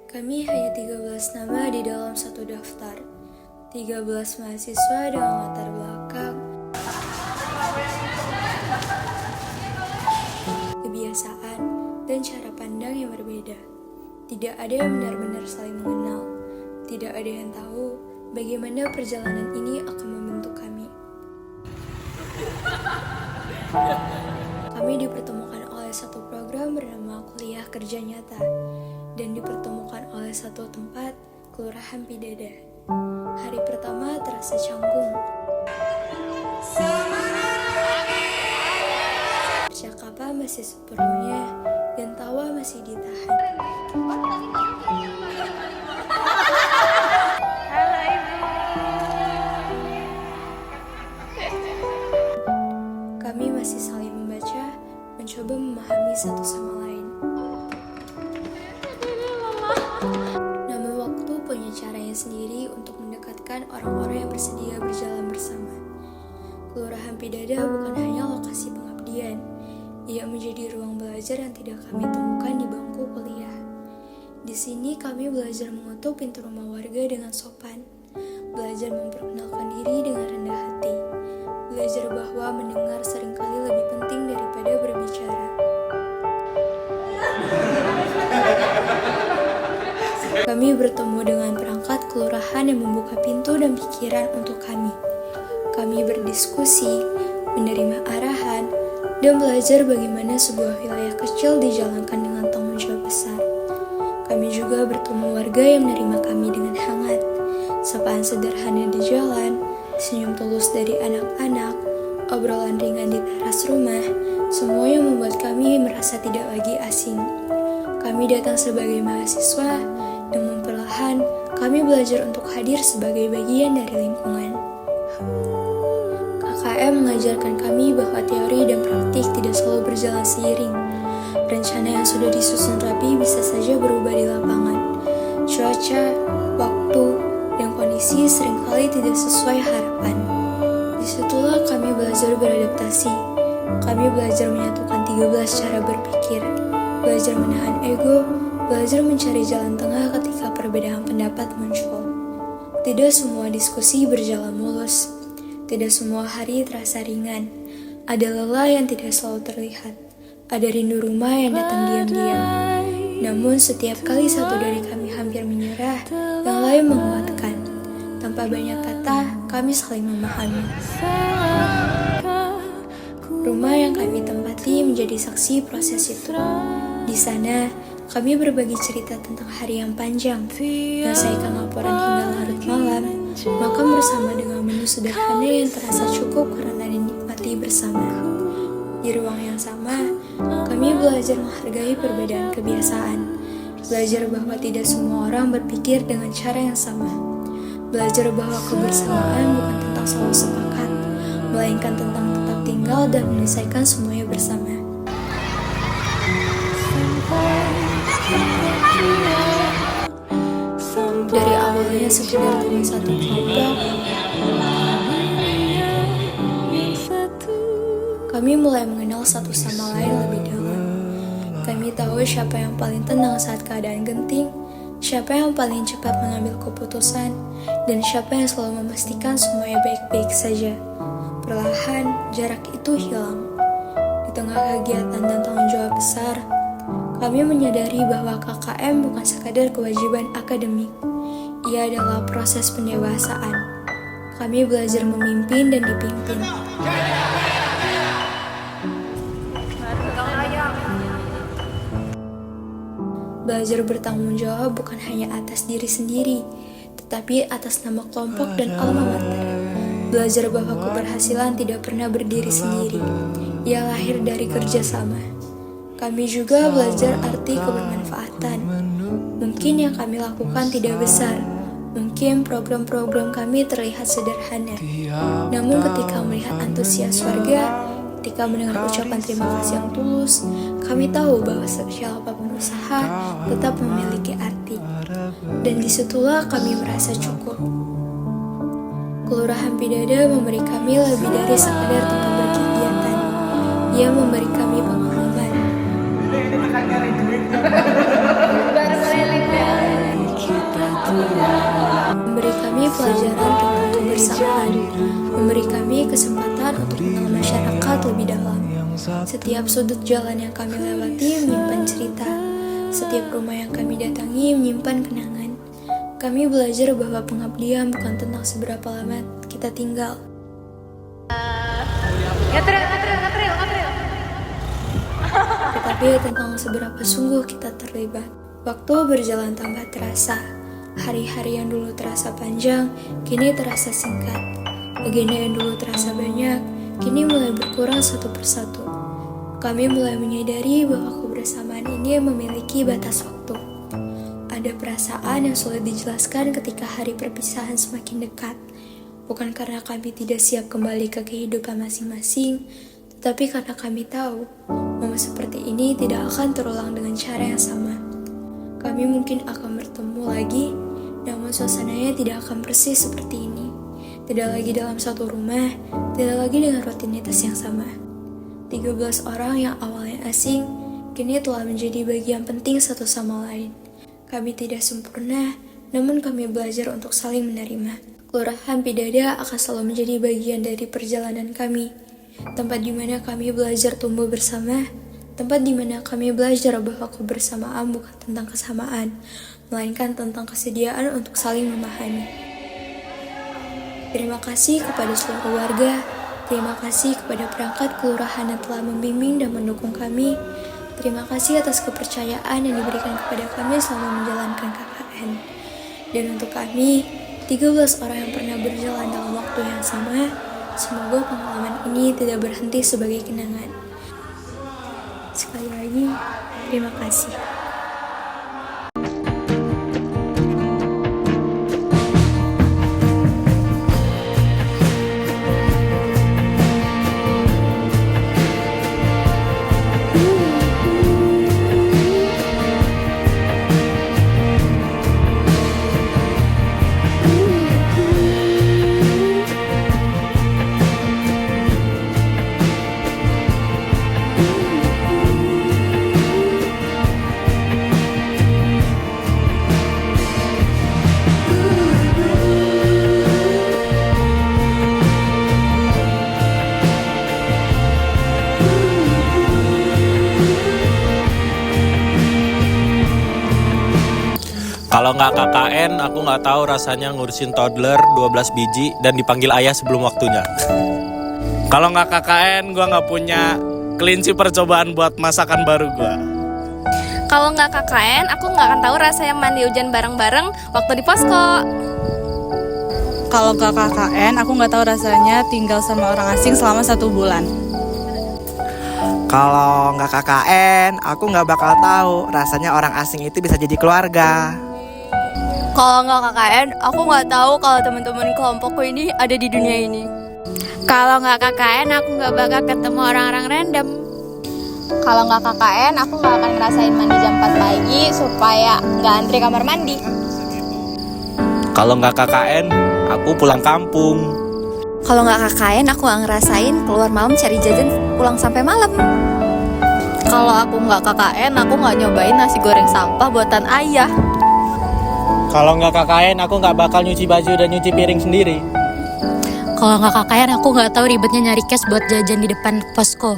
Kami hanya 13 nama di dalam satu daftar. 13 mahasiswa dengan latar belakang, kebiasaan, dan cara pandang yang berbeda. Tidak ada yang benar-benar saling mengenal. Tidak ada yang tahu bagaimana perjalanan ini akan membentuk kami. Kami dipertemukan oleh satu program bernama Kuliah Kerja Nyata dan dipertemukan oleh satu tempat, Kelurahan Pidada. Hari pertama terasa canggung. Percakapan masih seperlunya dan tawa masih ditahan. Kami masih saling membaca, mencoba memahami satu sama lain. Namun waktu punya caranya sendiri untuk mendekatkan orang-orang yang bersedia berjalan bersama. Kelurahan Pidada bukan hanya lokasi pengabdian, ia menjadi ruang belajar yang tidak kami temukan di bangku kuliah. Di sini kami belajar mengetuk pintu rumah warga dengan sopan, belajar memperkenalkan diri dengan rendah hati, belajar bahwa mendengar seringkali lebih penting daripada berbicara. Kami bertemu dengan perangkat kelurahan yang membuka pintu dan pikiran untuk kami. Kami berdiskusi, menerima arahan, dan belajar bagaimana sebuah wilayah kecil dijalankan dengan tanggung jawab besar. Kami juga bertemu warga yang menerima kami dengan hangat, sapaan sederhana di jalan, senyum tulus dari anak-anak, obrolan ringan di teras rumah, semua yang membuat kami merasa tidak lagi asing. Kami datang sebagai mahasiswa, namun perlahan kami belajar untuk hadir sebagai bagian dari lingkungan. KKM mengajarkan kami bahwa teori dan praktik tidak selalu berjalan seiring. Rencana yang sudah disusun rapi bisa saja berubah di lapangan. Cuaca, waktu, dan kondisi seringkali tidak sesuai harapan. Disitulah kami belajar beradaptasi. Kami belajar menyatukan 13 cara berpikir, belajar menahan ego, belajar mencari jalan tengah ketika perbedaan pendapat muncul. Tidak semua diskusi berjalan mulus. Tidak semua hari terasa ringan. Ada lelah yang tidak selalu terlihat. Ada rindu rumah yang datang diam-diam. Namun setiap kali satu dari kami hampir menyerah, yang lain menguatkan. Tanpa banyak kata, kami saling memahami. Rumah yang kami tempati menjadi saksi proses itu. Di sana, kami berbagi cerita tentang hari yang panjang, menyelesaikan laporan hingga larut malam, makan bersama dengan menu sederhana yang terasa cukup karena dinikmati bersama. Di ruang yang sama, kami belajar menghargai perbedaan kebiasaan, belajar bahwa tidak semua orang berpikir dengan cara yang sama, belajar bahwa kebersamaan bukan tentang selalu sepakat, melainkan tentang tetap tinggal dan menyelesaikan semuanya bersama. Dari awalnya sekedar teman satu kelompok, kami mulai mengenal satu sama lain lebih dalam. Kami tahu siapa yang paling tenang saat keadaan genting, siapa yang paling cepat mengambil keputusan, dan siapa yang selalu memastikan semuanya baik-baik saja. Perlahan, jarak itu hilang. Di tengah kegiatan dan tanggung jawab besar, kami menyadari bahwa KKM bukan sekadar kewajiban akademik. Ia adalah proses pendewasaan. Kami belajar memimpin dan dipimpin. Belajar bertanggung jawab bukan hanya atas diri sendiri, tetapi atas nama kelompok dan alma mater. Belajar bahwa keberhasilan tidak pernah berdiri sendiri. Ia lahir dari kerjasama. Kami juga belajar arti kebermanfaatan. Mungkin yang kami lakukan tidak besar, mungkin program-program kami terlihat sederhana. Namun ketika melihat antusias warga, ketika mendengar ucapan terima kasih yang tulus, kami tahu bahwa sekecil apapun usaha tetap memiliki arti. Dan disitulah kami merasa cukup. Kelurahan Pidada memberi kami lebih dari sekadar tempat berkegiatan. Ia memberi kami pengalaman. Baru keliling pelajaran tentang kebersamaan, memberi kami kesempatan untuk mengenal masyarakat lebih dalam. Setiap sudut jalan yang kami lewati menyimpan cerita, setiap rumah yang kami datangi menyimpan kenangan. Kami belajar bahwa pengabdian bukan tentang seberapa lama kita tinggal, tetapi tentang seberapa sungguh kita terlibat. Waktu berjalan tanpa terasa. Hari-hari yang dulu terasa panjang, kini terasa singkat. Agenda yang dulu terasa banyak, kini mulai berkurang satu persatu. Kami mulai menyadari bahwa kebersamaan ini memiliki batas waktu. Ada perasaan yang sulit dijelaskan ketika hari perpisahan semakin dekat. Bukan karena kami tidak siap kembali ke kehidupan masing-masing, tetapi karena kami tahu momen seperti ini tidak akan terulang dengan cara yang sama. Kami mungkin akan bertemu lagi, namun suasananya tidak akan persis seperti ini. Tidak lagi dalam satu rumah, tidak lagi dengan rutinitas yang sama. 13 orang yang awalnya asing, kini telah menjadi bagian penting satu sama lain. Kami tidak sempurna, namun kami belajar untuk saling menerima. Kelurahan Pidada akan selalu menjadi bagian dari perjalanan kami. Tempat di mana kami belajar tumbuh bersama, tempat di mana kami belajar bahwa kebersamaan bukan tentang kesamaan, melainkan tentang kesediaan untuk saling memahami. Terima kasih kepada seluruh warga, terima kasih kepada perangkat kelurahan yang telah membimbing dan mendukung kami. Terima kasih atas kepercayaan yang diberikan kepada kami selama menjalankan KKN. Dan untuk kami, 13 orang yang pernah berjalan dalam waktu yang sama, semoga pengalaman ini tidak berhenti sebagai kenangan. Sekali lagi, terima kasih. Kalau nggak KKN, aku nggak tahu rasanya ngurusin toddler 12 biji dan dipanggil ayah sebelum waktunya. Kalau nggak KKN, gue nggak punya kelinci percobaan buat masakan baru gue. Kalau nggak KKN, aku nggak akan tahu rasanya mandi hujan bareng-bareng waktu di posko. Kalau nggak KKN, aku nggak tahu rasanya tinggal sama orang asing selama 1 bulan. Kalau nggak KKN, aku nggak bakal tahu rasanya orang asing itu bisa jadi keluarga. Kalau nggak KKN, aku nggak tahu kalau teman-teman kelompokku ini ada di dunia ini. Kalau nggak KKN, aku nggak bakal ketemu orang-orang random. Kalau nggak KKN, aku nggak akan ngerasain mandi jam 4 pagi supaya nggak antri kamar mandi. Kalau nggak KKN, aku pulang kampung. Kalau nggak KKN, aku nggak ngerasain keluar malam cari jajan pulang sampai malam. Kalau aku nggak KKN, aku nggak nyobain nasi goreng sampah buatan ayah. Kalau nggak KKN, aku nggak bakal nyuci baju dan nyuci piring sendiri. Kalau nggak KKN, aku nggak tahu ribetnya nyari cash buat jajan di depan posko.